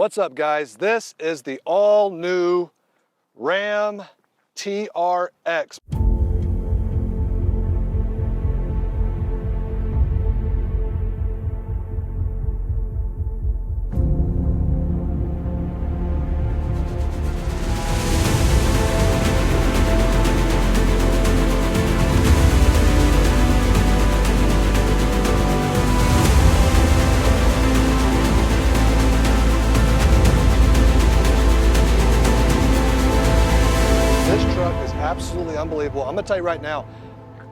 What's up, guys? This is the all-new Ram TRX. Absolutely unbelievable. I'm gonna tell you right now,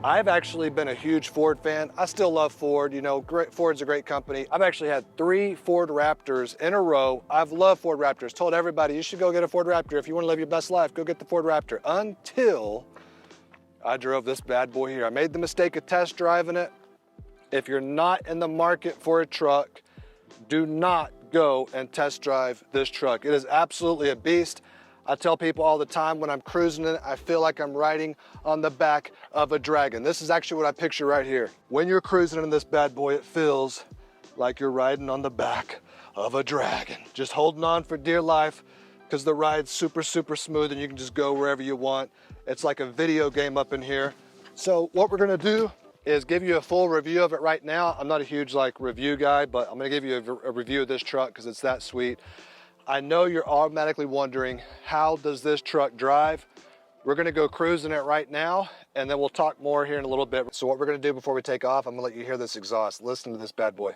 I've actually been a huge Ford fan. I still love Ford, you know, Ford's a great company. I've actually had 3 Ford Raptors in a row. I've loved Ford Raptors, told everybody you should go get a Ford Raptor. If you wanna live your best life, go get the Ford Raptor. Until I drove this bad boy here. I made the mistake of test driving it. If you're not in the market for a truck, do not go and test drive this truck. It is absolutely a beast. I tell people all the time when I'm cruising in it, I feel like I'm riding on the back of a dragon. This is actually what I picture right here. When you're cruising in this bad boy, it feels like you're riding on the back of a dragon. Just holding on for dear life because the ride's super, super smooth and you can just go wherever you want. It's like a video game up in here. So what we're gonna do is give you a full review of it right now. I'm not a huge review guy, but I'm gonna give you a review of this truck because it's that sweet. I know you're automatically wondering, how does this truck drive? We're gonna go cruising it right now, and then we'll talk more here in a little bit. So what we're gonna do before we take off, I'm gonna let you hear this exhaust. Listen to this bad boy.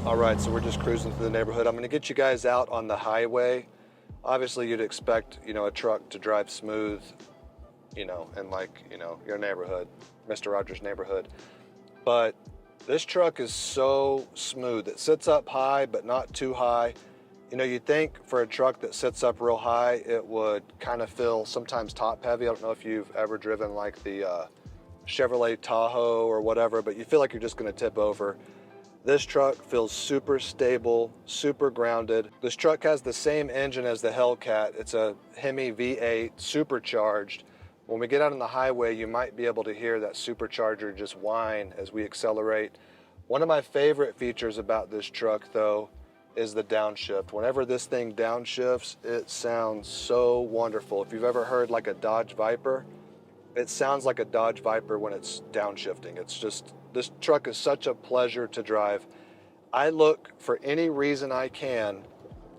All right, so we're just cruising through the neighborhood. I'm gonna get you guys out on the highway. Obviously, you'd expect, you know, a truck to drive smooth, you know, in your neighborhood, Mr. Rogers' neighborhood. But this truck is so smooth. It sits up high, but not too high. You know, you'd think for a truck that sits up real high, it would kind of feel sometimes top heavy. I don't know if you've ever driven like the Chevrolet Tahoe or whatever, but you feel like you're just gonna tip over. This truck feels super stable, super grounded. This truck has the same engine as the Hellcat. It's a Hemi V8 supercharged. When we get out on the highway, you might be able to hear that supercharger just whine as we accelerate. One of my favorite features about this truck though is the downshift. Whenever this thing downshifts, it sounds so wonderful. If you've ever heard like a Dodge Viper, it sounds like a Dodge Viper when it's downshifting. It's just, this truck is such a pleasure to drive. I look for any reason I can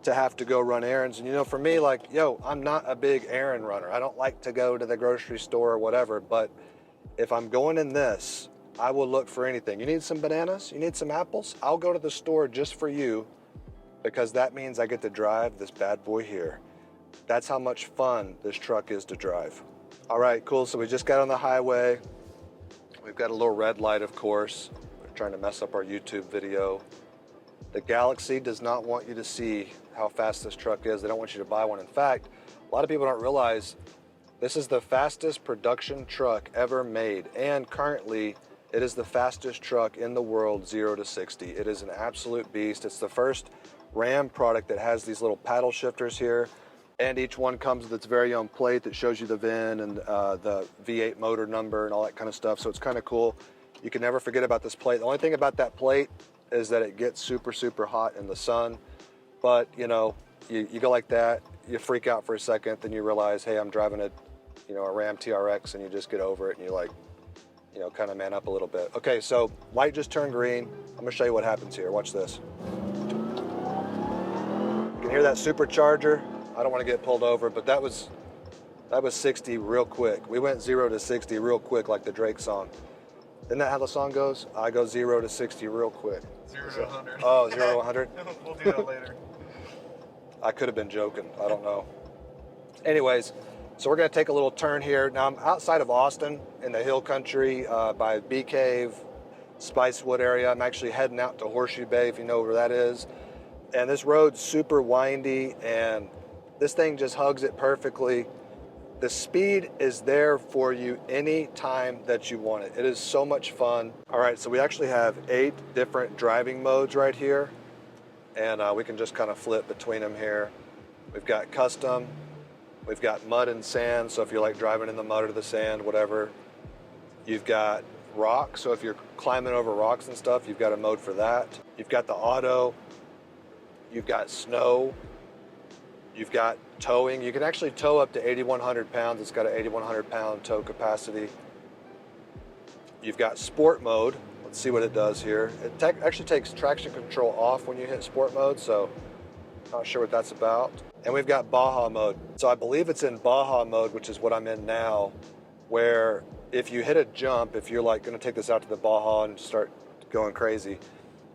to have to go run errands. And you know, for me, like, yo, I'm not a big errand runner. I don't like to go to the grocery store or whatever, but if I'm going in this, I will look for anything. You need some bananas? You need some apples? I'll go to the store just for you because that means I get to drive this bad boy here. That's how much fun this truck is to drive. All right, cool, so we just got on the highway. We've got a little red light, of course. We're trying to mess up our YouTube video. The Galaxy does not want you to see how fast this truck is. They don't want you to buy one. In fact, a lot of people don't realize this is the fastest production truck ever made. And currently, it is the fastest truck in the world, 0 to 60. It is an absolute beast. It's the first Ram product that has these little paddle shifters here. And each one comes with its very own plate that shows you the VIN and the V8 motor number and all that kind of stuff. So it's kind of cool. You can never forget about this plate. The only thing about that plate is that it gets super, super hot in the sun. But you know, you go like that, you freak out for a second, then you realize, hey, I'm driving a Ram TRX, and you just get over it and you like, you know, kind of man up a little bit. Okay, so light just turned green. I'm gonna show you what happens here. Watch this. You can hear that supercharger. I don't want to get pulled over, but that was 60 real quick. We went 0 to 60 real quick, like the Drake song. Isn't that how the song goes? I go 0 to 60 real quick. 0 to 100. Oh, 0 to 100? We'll do that later. I could have been joking. I don't know. Anyways, so we're going to take a little turn here. Now, I'm outside of Austin in the hill country by Bee Cave, Spicewood area. I'm actually heading out to Horseshoe Bay, if you know where that is. And this road's super windy, and this thing just hugs it perfectly. The speed is there for you any time that you want it. It is so much fun. All right, so we actually have 8 different driving modes right here. and we can just kind of flip between them here. We've got custom, we've got mud and sand, so if you like driving in the mud or the sand, whatever. You've got rock, so if you're climbing over rocks and stuff, you've got a mode for that. You've got the auto, you've got snow, you've got towing. You can actually tow up to 8,100 pounds. It's got an 8,100 pound tow capacity. You've got sport mode. Let's see what it does here. It actually takes traction control off when you hit sport mode, so not sure what that's about. And we've got Baja mode. So I believe it's in Baja mode, which is what I'm in now, where if you hit a jump, if you're like gonna take this out to the Baja and start going crazy,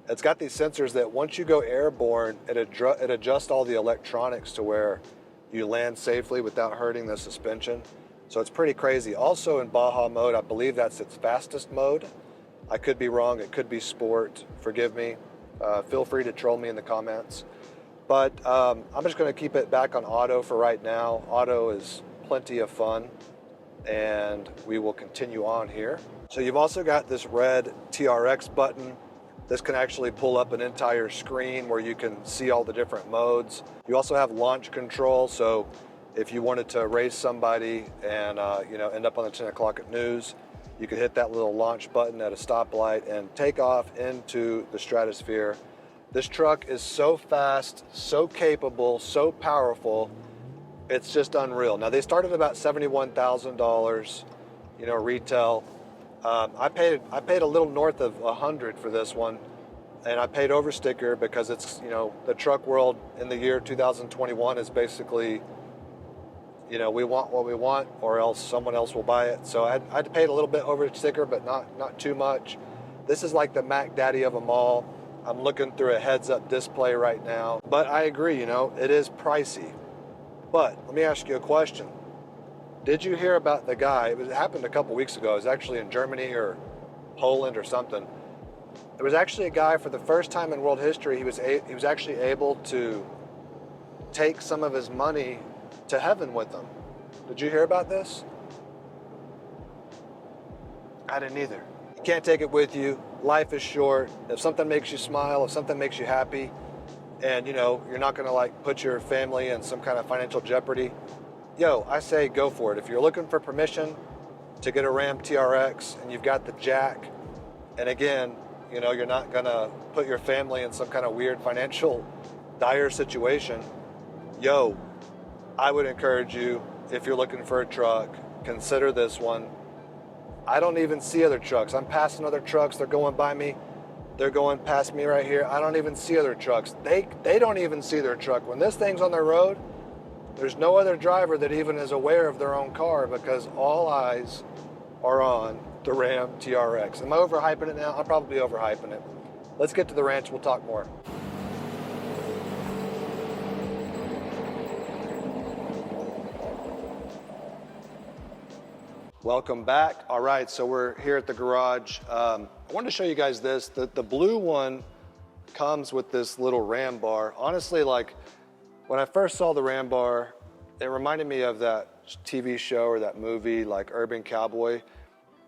it's got these sensors that once you go airborne, it adjusts all the electronics to where you land safely without hurting the suspension. So it's pretty crazy. Also in Baja mode, I believe that's its fastest mode. I could be wrong, it could be sport, forgive me. Feel free to troll me in the comments. But I'm just gonna keep it back on auto for right now. Auto is plenty of fun, and we will continue on here. So you've also got this red TRX button. This can actually pull up an entire screen where you can see all the different modes. You also have launch control, so if you wanted to race somebody and end up on the 10 o'clock at news, you could hit that little launch button at a stoplight and take off into the stratosphere. This truck is so fast, so capable, so powerful. It's just unreal. Now they started about $71,000, retail. I paid a little north of 100 for this one, and I paid over sticker because it's, the truck world in the year 2021 is basically, we want what we want or else someone else will buy it. So I paid a little bit over sticker, but not too much. This is like the Mac Daddy of them all. I'm looking through a heads-up display right now, but I agree, it is pricey. But let me ask you a question. Did you hear about the guy? It happened a couple weeks ago. It was actually in Germany or Poland or something. There was actually a guy, for the first time in world history, he was actually able to take some of his money to heaven with him. Did you hear about this? I didn't either. You can't take it with you. Life is short. If something makes you smile, if something makes you happy, and you're not gonna put your family in some kind of financial jeopardy, I say go for it. If you're looking for permission to get a Ram TRX and you've got the jack, and again, you're not gonna put your family in some kind of weird financial dire situation, I would encourage you, if you're looking for a truck, consider this one. I don't even see other trucks. I'm passing other trucks, they're going by me. They're going past me right here. I don't even see other trucks. They don't even see their truck. When this thing's on the road, there's no other driver that even is aware of their own car because all eyes are on the Ram TRX. Am I overhyping it now? I'm probably overhyping it. Let's get to the ranch, we'll talk more. Welcome back. All right, so we're here at the garage. I wanted to show you guys this. The blue one comes with this little Ram bar. Honestly, when I first saw the Ram bar, it reminded me of that TV show or that movie, like Urban Cowboy,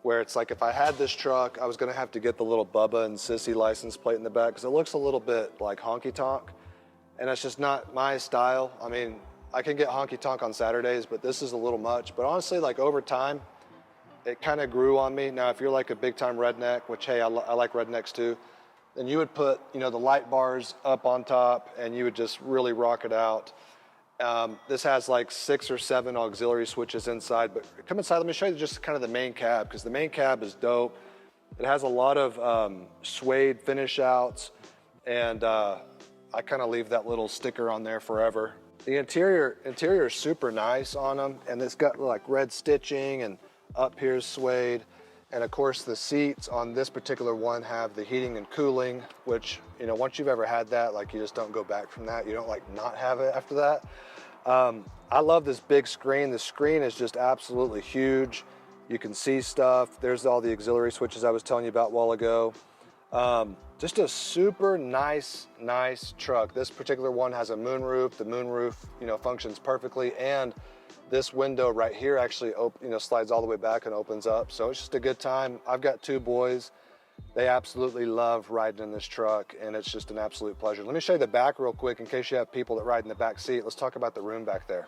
where it's like if I had this truck, I was gonna have to get the little Bubba and Sissy license plate in the back because it looks a little bit like honky tonk, and it's just not my style. I mean, I can get honky tonk on Saturdays, but this is a little much. But honestly, over time, it kind of grew on me. Now, if you're like a big time redneck, which hey, I like rednecks too, then you would put, the light bars up on top and you would just really rock it out. This has like 6 or 7 auxiliary switches inside, but come inside, let me show you just kind of the main cab, because the main cab is dope. It has a lot of suede finish outs, and I kind of leave that little sticker on there forever. The interior is super nice on them, and it's got like red stitching, and up here is suede. And of course the seats on this particular one have the heating and cooling, which, once you've ever had that, you just don't go back from that. You don't not have it after that. I love this big screen. The screen is just absolutely huge. You can see stuff. There's all the auxiliary switches I was telling you about a while ago. Just a super nice truck. This particular one has a moonroof. The moonroof, functions perfectly, and this window right here actually slides all the way back and opens up. So it's just a good time. I've got 2 boys. They absolutely love riding in this truck, and it's just an absolute pleasure. Let me show you the back real quick in case you have people that ride in the back seat. Let's talk about the room back there.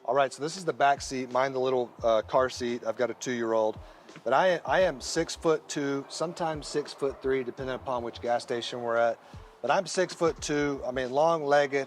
All right, so this is the back seat, mine the little car seat. I've got a 2-year-old, but I am 6'2", sometimes 6'3", depending upon which gas station we're at. But I'm 6'2", I mean, long-legged,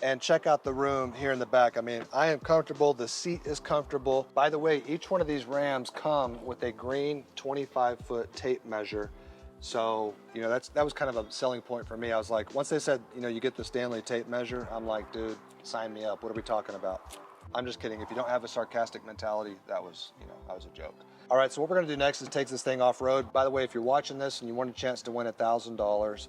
and check out the room here in the back. I mean, I am comfortable, the seat is comfortable. By the way, each one of these Rams come with a green 25-foot tape measure. So, you know, that was kind of a selling point for me. I was like, once they said, you know, you get the Stanley tape measure, I'm like, dude, sign me up. What are we talking about? I'm just kidding. If you don't have a sarcastic mentality, that was a joke. All right, so what we're gonna do next is take this thing off-road. By the way, if you're watching this and you want a chance to win $1,000,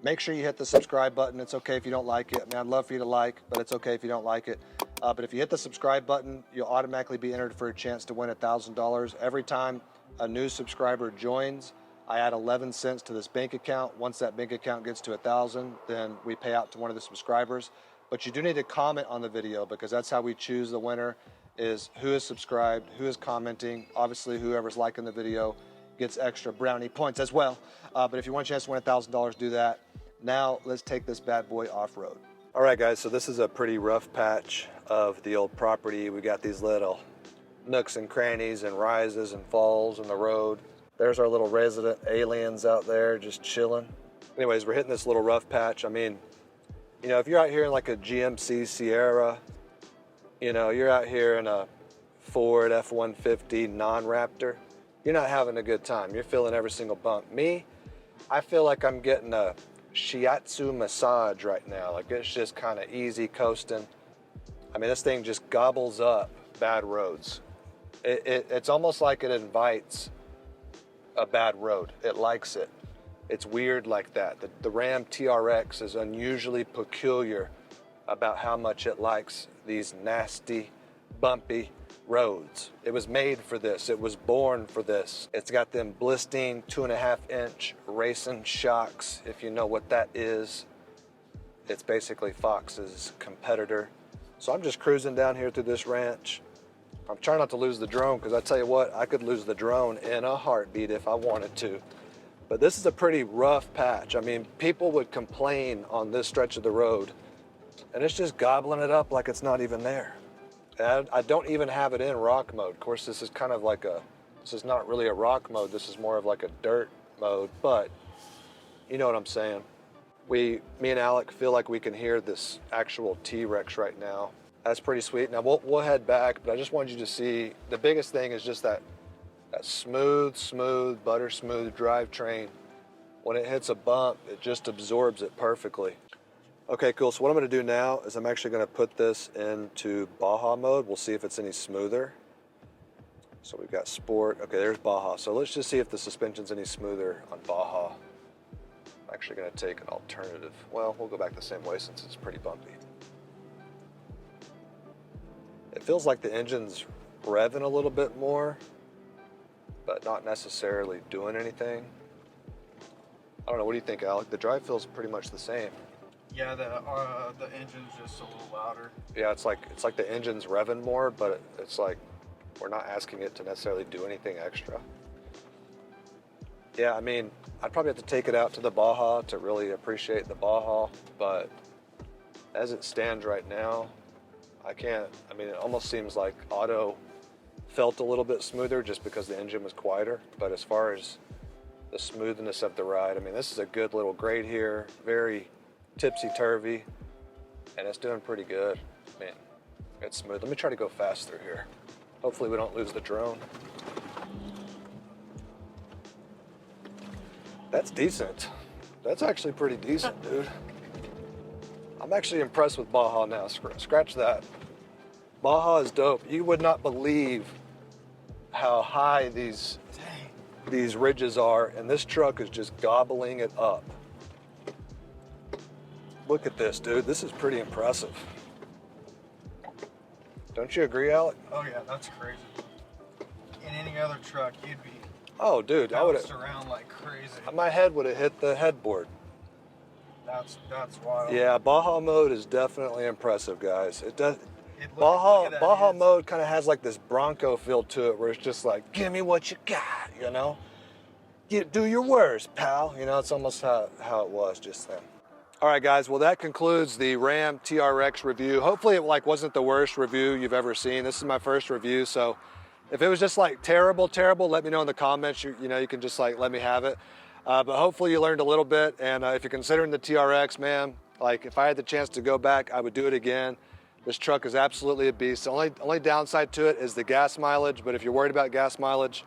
make sure you hit the subscribe button. It's okay if you don't like it. I mean, I'd love for you to like, but it's okay if you don't like it. But if you hit the subscribe button, you'll automatically be entered for a chance to win $1,000. Every time a new subscriber joins, I add 11 cents to this bank account. Once that bank account gets to 1,000, then we pay out to one of the subscribers. But you do need to comment on the video, because that's how we choose the winner, is who is subscribed, who is commenting. Obviously, whoever's liking the video gets extra brownie points as well. But if you want a chance to win $1,000, do that. Now, let's take this bad boy off-road. All right, guys, so this is a pretty rough patch of the old property. We got these little nooks and crannies and rises and falls in the road. There's our little resident aliens out there just chilling. Anyways, we're hitting this little rough patch. I mean, you know, if you're out here in like a GMC Sierra, you know, you're out here in a Ford F-150 non-Raptor, you're not having a good time. You're feeling every single bump. Me, I feel like I'm getting a shiatsu massage right now. Like, it's just kind of easy coasting. I mean, this thing just gobbles up bad roads. It's almost like it invites a bad road. It likes it. It's weird like that. The Ram TRX is unusually peculiar about how much it likes these nasty, bumpy roads. It was made for this. It was born for this. It's got them blistering 2.5-inch racing shocks. If you know what that is, it's basically Fox's competitor. So I'm just cruising down here through this ranch. I'm trying not to lose the drone, because I tell you what, I could lose the drone in a heartbeat if I wanted to. But this is a pretty rough patch. I mean, people would complain on this stretch of the road, and it's just gobbling it up like it's not even there. And I don't even have it in rock mode. Of course, this is kind of like this is not really a rock mode. This is more of like a dirt mode, but you know what I'm saying. Me and Alec feel like we can hear this actual T-Rex right now. That's pretty sweet. Now we'll head back, but I just wanted you to see, the biggest thing is just that smooth, butter smooth drivetrain. When it hits a bump, it just absorbs it perfectly. Okay, cool. So what I'm going to do now is I'm actually going to put this into Baja mode. We'll see if it's any smoother. So we've got Sport. Okay, there's Baja. So let's just see if the suspension's any smoother on Baja. I'm actually going to take an alternative. Well, we'll go back the same way since it's pretty bumpy. It feels like the engine's revving a little bit more, but not necessarily doing anything. I don't know, what do you think, Alec? The drive feels pretty much the same. Yeah, the engine's just a little louder. Yeah, it's like the engine's revving more, but it's like we're not asking it to necessarily do anything extra. Yeah, I mean, I'd probably have to take it out to the Baja to really appreciate the Baja, but as it stands right now, I can't. I mean, it almost seems like auto felt a little bit smoother just because the engine was quieter, but as far as the smoothness of the ride, I mean, this is a good little grade here, very tipsy-turvy, and it's doing pretty good. I mean, it's smooth. Let me try to go fast through here. Hopefully we don't lose the drone. That's decent. That's actually pretty decent, dude. I'm actually impressed with Baja now. Scratch that. Baja is dope. You would not believe how high these ridges are, and this truck is just gobbling it up. Look at this, dude. This is pretty impressive. Don't you agree, Alec? Oh yeah, that's crazy. In any other truck, you'd be bounced around like crazy. My head would have hit the headboard. That's wild. Yeah, Baja mode is definitely impressive, guys. It does. Baja mode kind of has like this Bronco feel to it, where it's just like, give me what you got, you know? do your worst, pal. You know, it's almost how it was just then. All right, guys, well, that concludes the Ram TRX review. Hopefully it wasn't the worst review you've ever seen. This is my first review, so if it was just terrible, let me know in the comments. You know, you can just let me have it. But hopefully you learned a little bit, and if you're considering the TRX, man, if I had the chance to go back, I would do it again. This truck is absolutely a beast. The only downside to it is the gas mileage, but if you're worried about gas mileage,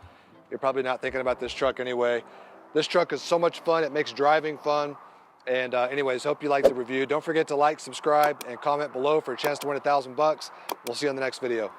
you're probably not thinking about this truck anyway. This truck is so much fun. It makes driving fun. And anyways, hope you liked the review. Don't forget to like, subscribe, and comment below for a chance to win $1,000 bucks. We'll see you on the next video.